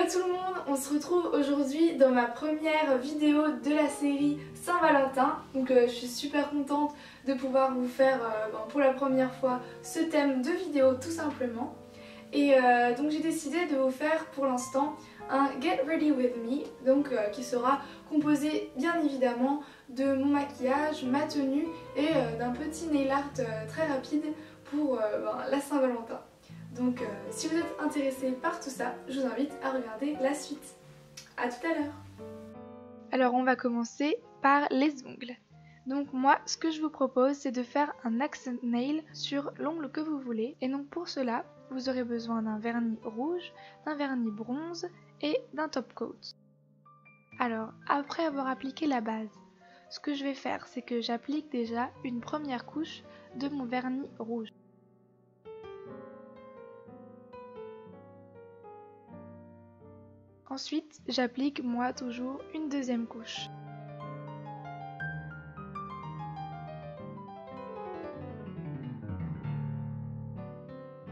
Hello tout le monde, on se retrouve aujourd'hui dans ma première vidéo de la série Saint-Valentin. Donc je suis super contente de pouvoir vous faire pour la première fois ce thème de vidéo tout simplement. Et donc j'ai décidé de vous faire pour l'instant un Get Ready With Me, donc qui sera composé bien évidemment de mon maquillage, ma tenue et d'un petit nail art très rapide pour la Saint-Valentin. Donc si vous êtes intéressé par tout ça, je vous invite à regarder la suite. A tout à l'heure. Alors on va commencer par les ongles. Donc moi, ce que je vous propose, c'est de faire un accent nail sur l'ongle que vous voulez. Et donc pour cela, vous aurez besoin d'un vernis rouge, d'un vernis bronze et d'un top coat. Alors, après avoir appliqué la base, ce que je vais faire, c'est que j'applique déjà une première couche de mon vernis rouge. Ensuite, j'applique moi toujours une deuxième couche.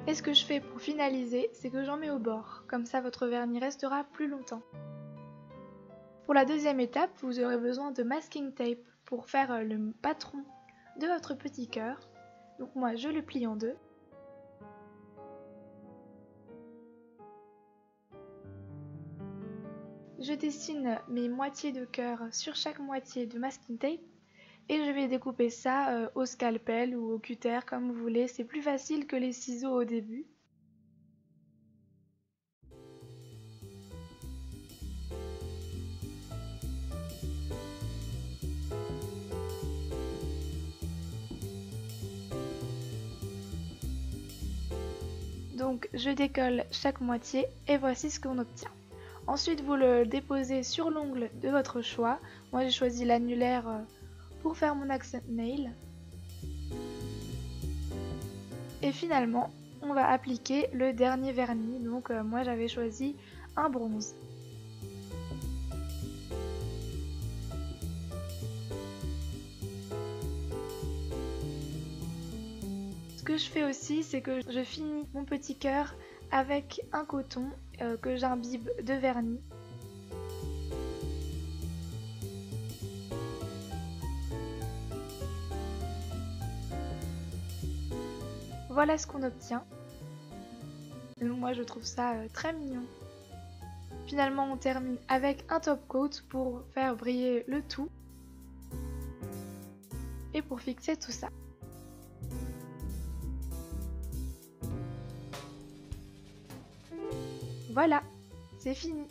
Et ce que je fais pour finaliser, c'est que j'en mets au bord, comme ça votre vernis restera plus longtemps. Pour la deuxième étape, vous aurez besoin de masking tape pour faire le patron de votre petit cœur. Donc moi je le plie en deux. Je dessine mes moitiés de cœur sur chaque moitié de masking tape. Et je vais découper ça au scalpel ou au cutter comme vous voulez, c'est plus facile que les ciseaux au début. Donc je décolle chaque moitié et voici ce qu'on obtient. Ensuite vous le déposez sur l'ongle de votre choix. Moi j'ai choisi l'annulaire pour faire mon accent nail. Et finalement, on va appliquer le dernier vernis. Donc moi j'avais choisi un bronze. Ce que je fais aussi, c'est que je finis mon petit cœur avec un coton que j'imbibe de vernis. Voilà ce qu'on obtient. Et donc moi je trouve ça très mignon. Finalement on termine avec un top coat pour faire briller le tout et pour fixer tout ça. Voilà, c'est fini.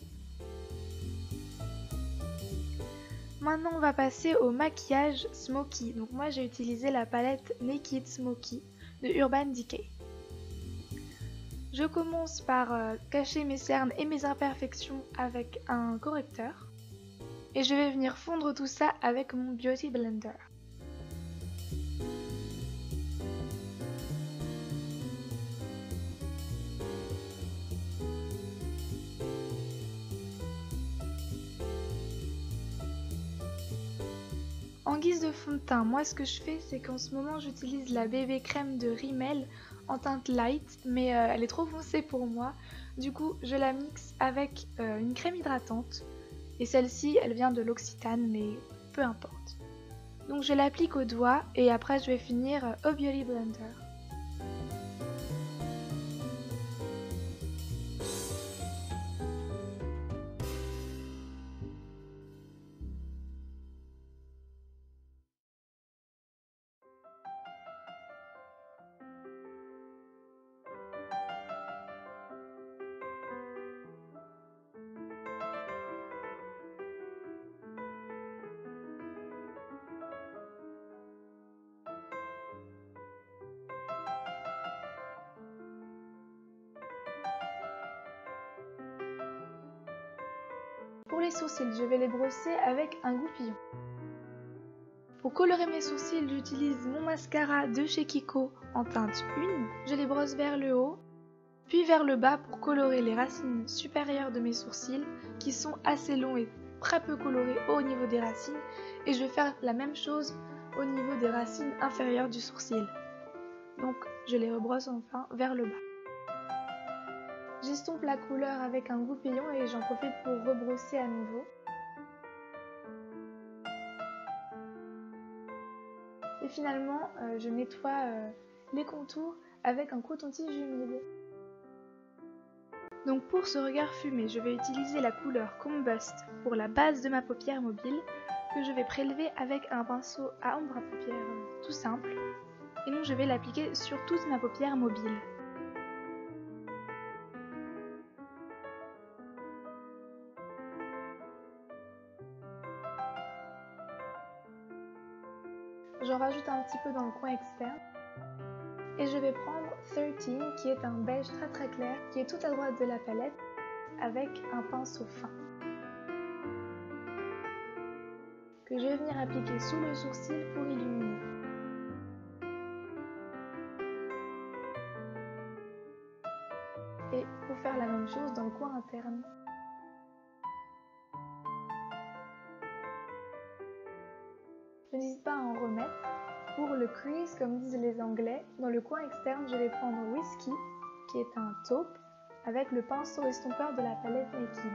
Maintenant on va passer au maquillage Smoky. Donc moi j'ai utilisé la palette Naked Smoky de Urban Decay. Je commence par cacher mes cernes et mes imperfections avec un correcteur. Et je vais venir fondre tout ça avec mon Beauty Blender. En guise de fond de teint, moi ce que je fais, c'est qu'en ce moment j'utilise la bébé crème de Rimmel en teinte light, mais elle est trop foncée pour moi. Du coup, je la mixe avec une crème hydratante. Et celle-ci, elle vient de l'Occitane, mais peu importe. Donc je l'applique au doigt et après je vais finir au Beauty Blender. Pour les sourcils, je vais les brosser avec un goupillon. Pour colorer mes sourcils, j'utilise mon mascara de chez Kiko en teinte 1. Je les brosse vers le haut, puis vers le bas pour colorer les racines supérieures de mes sourcils qui sont assez longs et très peu colorés au niveau des racines. Et je vais faire la même chose au niveau des racines inférieures du sourcil. Donc je les rebrosse enfin vers le bas. J'estompe la couleur avec un goupillon et j'en profite pour rebrosser à nouveau. Et finalement, je nettoie les contours avec un coton-tige humide. Donc pour ce regard fumé, je vais utiliser la couleur Combust pour la base de ma paupière mobile que je vais prélever avec un pinceau à ombre à paupières tout simple. Et donc je vais l'appliquer sur toute ma paupière mobile. J'en rajoute un petit peu dans le coin externe. Et je vais prendre 13 qui est un beige très clair qui est tout à droite de la palette avec un pinceau fin que je vais venir appliquer sous le sourcil pour illuminer. Et pour faire la même chose dans le coin interne. Je n'hésite pas à en remettre. Pour le crease, comme disent les Anglais, dans le coin externe, je vais prendre Whisky, qui est un taupe, avec le pinceau estompeur de la palette Naked.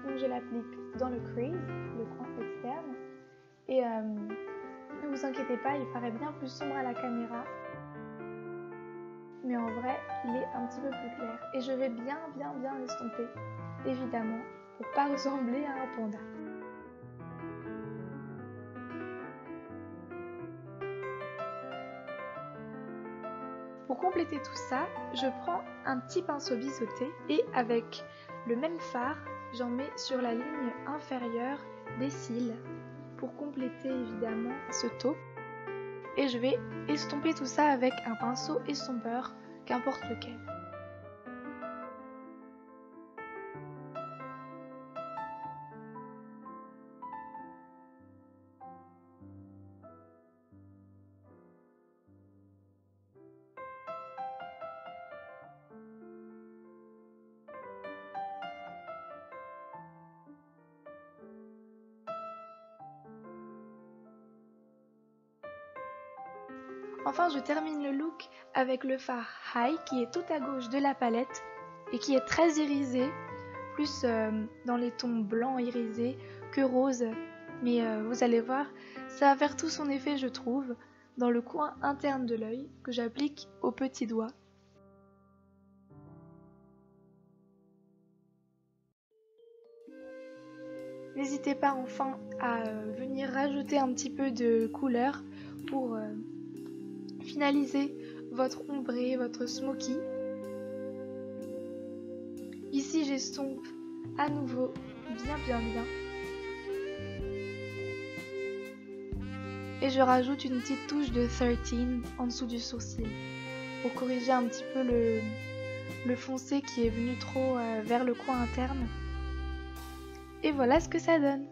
Donc je l'applique dans le crease, le coin externe, et ne vous inquiétez pas, il paraît bien plus sombre à la caméra, mais en vrai, il est un petit peu plus clair. Et je vais bien l'estomper, évidemment, pour pas ressembler à un panda. Pour compléter tout ça, je prends un petit pinceau biseauté et avec le même fard, j'en mets sur la ligne inférieure des cils pour compléter évidemment ce taupe. Et je vais estomper tout ça avec un pinceau estompeur, qu'importe lequel. Enfin, je termine le look avec le fard High qui est tout à gauche de la palette et qui est très irisé, plus dans les tons blancs irisés que rose. Mais vous allez voir, ça va faire tout son effet je trouve, dans le coin interne de l'œil que j'applique au petit doigt. N'hésitez pas enfin à venir rajouter un petit peu de couleur pour finaliser votre ombré, votre smoky. Ici j'estompe à nouveau bien. Et je rajoute une petite touche de 13 en dessous du sourcil pour corriger un petit peu le foncé qui est venu trop vers le coin interne. Et voilà ce que ça donne.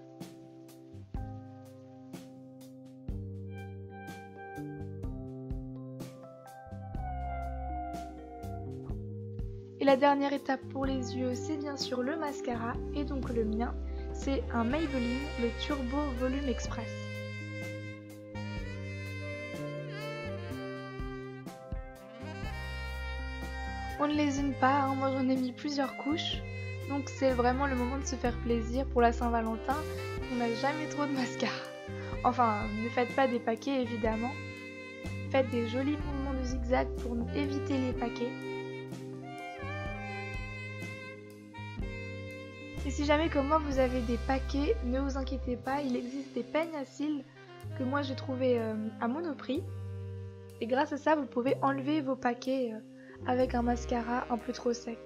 Et la dernière étape pour les yeux, c'est bien sûr le mascara, et donc le mien, c'est un Maybelline, le Turbo Volume Express. On ne lésine pas, hein, moi j'en ai mis plusieurs couches, donc c'est vraiment le moment de se faire plaisir pour la Saint-Valentin, on n'a jamais trop de mascara. Enfin, ne faites pas des paquets évidemment, faites des jolis mouvements de zigzag pour éviter les paquets. Et si jamais comme moi vous avez des paquets, ne vous inquiétez pas, il existe des peignes à cils que moi j'ai trouvé à Monoprix. Et grâce à ça, vous pouvez enlever vos paquets avec un mascara un peu trop sec.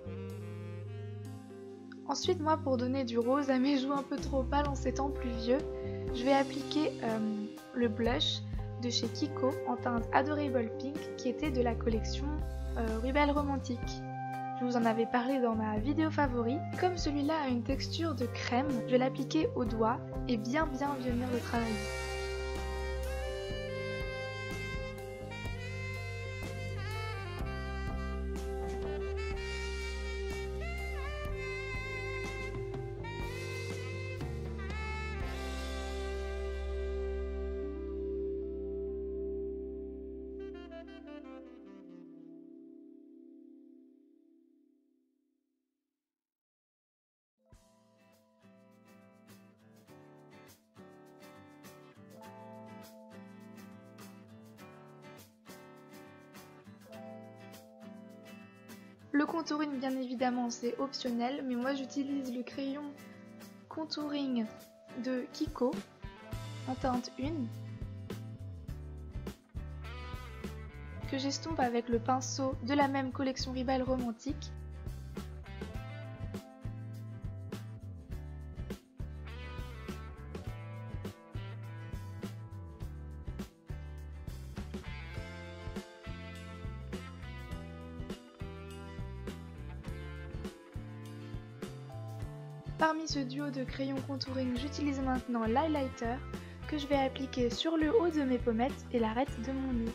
Ensuite, moi pour donner du rose à mes joues un peu trop pâles en ces temps pluvieux, je vais appliquer le blush de chez Kiko en teinte Adorable Pink qui était de la collection Rebelle Romantique. Je vous en avais parlé dans ma vidéo favori. Comme celui-là a une texture de crème, je vais l'appliquer au doigt et bien venir le travailler. Le contouring, bien évidemment, c'est optionnel, mais moi j'utilise le crayon contouring de Kiko en teinte 1 que j'estompe avec le pinceau de la même collection Ribelle Romantique. Parmi ce duo de crayons contouring, j'utilise maintenant l'highlighter que je vais appliquer sur le haut de mes pommettes et l'arête de mon nez.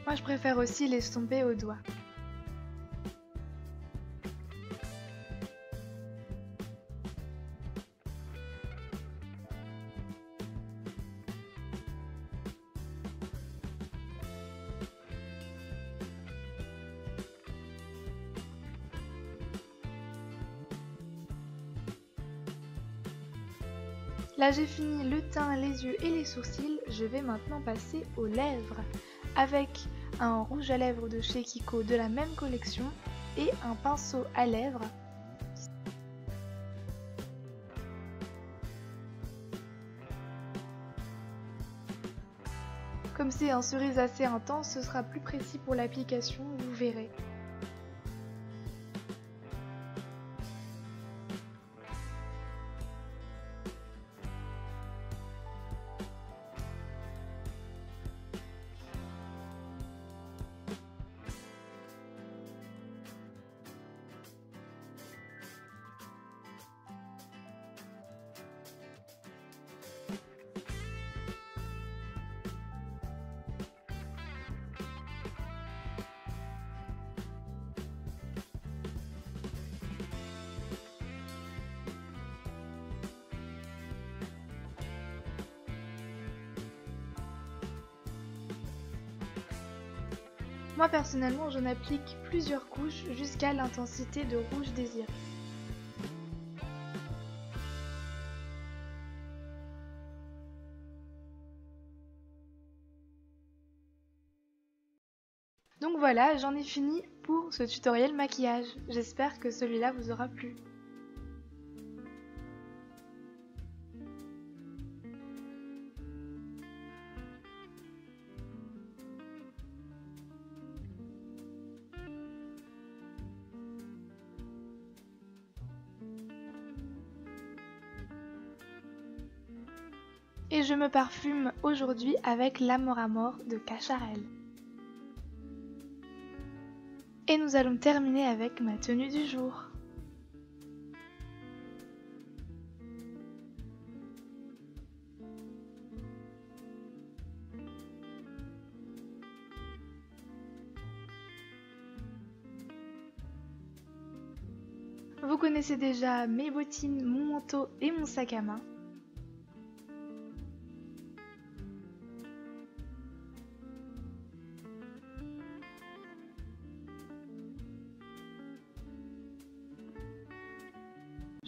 Moi je préfère aussi l'estomper au doigt. Là j'ai fini le teint, les yeux et les sourcils, je vais maintenant passer aux lèvres avec un rouge à lèvres de chez Kiko de la même collection et un pinceau à lèvres. Comme c'est un cerise assez intense, ce sera plus précis pour l'application, vous verrez. Moi personnellement j'en applique plusieurs couches jusqu'à l'intensité de rouge désiré. Donc voilà, j'en ai fini pour ce tutoriel maquillage. J'espère que celui-là vous aura plu. Et je me parfume aujourd'hui avec l'Amour à mort de Cacharel. Et nous allons terminer avec ma tenue du jour. Vous connaissez déjà mes bottines, mon manteau et mon sac à main.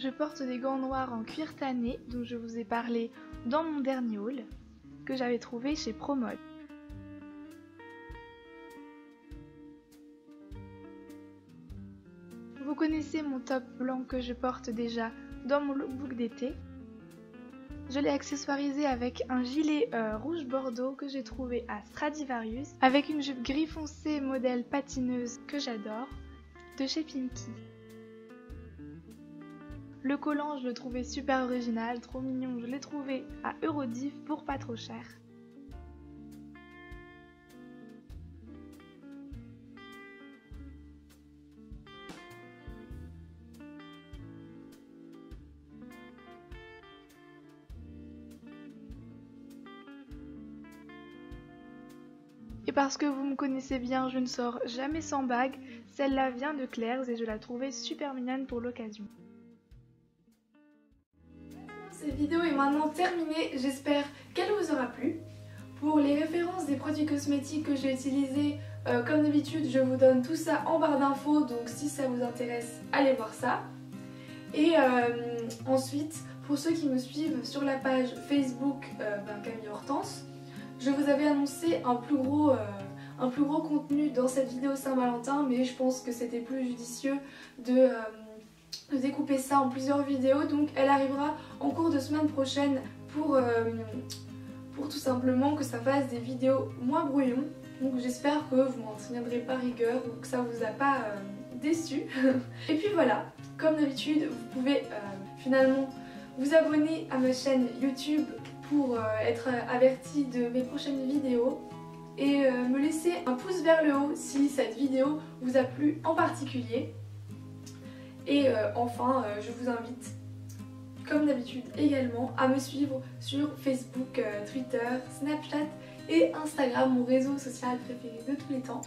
Je porte des gants noirs en cuir tanné dont je vous ai parlé dans mon dernier haul que j'avais trouvé chez Promode. Vous connaissez mon top blanc que je porte déjà dans mon lookbook d'été. Je l'ai accessoirisé avec un gilet rouge bordeaux que j'ai trouvé à Stradivarius avec une jupe gris foncé modèle patineuse que j'adore de chez Pimki. Le collant, je le trouvais super original, trop mignon, je l'ai trouvé à Eurodiv pour pas trop cher. Et parce que vous me connaissez bien, je ne sors jamais sans bague, celle-là vient de Claire's et je la trouvais super mignonne pour l'occasion. Cette vidéo est maintenant terminée, j'espère qu'elle vous aura plu. Pour les références des produits cosmétiques que j'ai utilisés, comme d'habitude, je vous donne tout ça en barre d'infos, donc si ça vous intéresse, allez voir ça. Et ensuite, pour ceux qui me suivent sur la page Facebook Camille Hortense, je vous avais annoncé un plus gros contenu dans cette vidéo Saint-Valentin, mais je pense que c'était plus judicieux de découper ça en plusieurs vidéos, donc elle arrivera en cours de semaine prochaine pour tout simplement que ça fasse des vidéos moins brouillons. Donc j'espère que vous m'en tiendrez pas rigueur ou que ça vous a pas déçu. Et puis voilà, comme d'habitude, vous pouvez finalement vous abonner à ma chaîne YouTube pour être averti de mes prochaines vidéos et me laisser un pouce vers le haut si cette vidéo vous a plu en particulier. Et enfin, je vous invite, comme d'habitude également, à me suivre sur Facebook, Twitter, Snapchat et Instagram, mon réseau social préféré de tous les temps.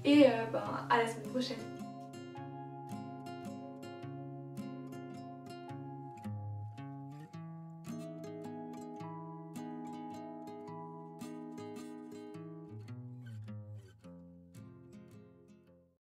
Et à la semaine prochaine.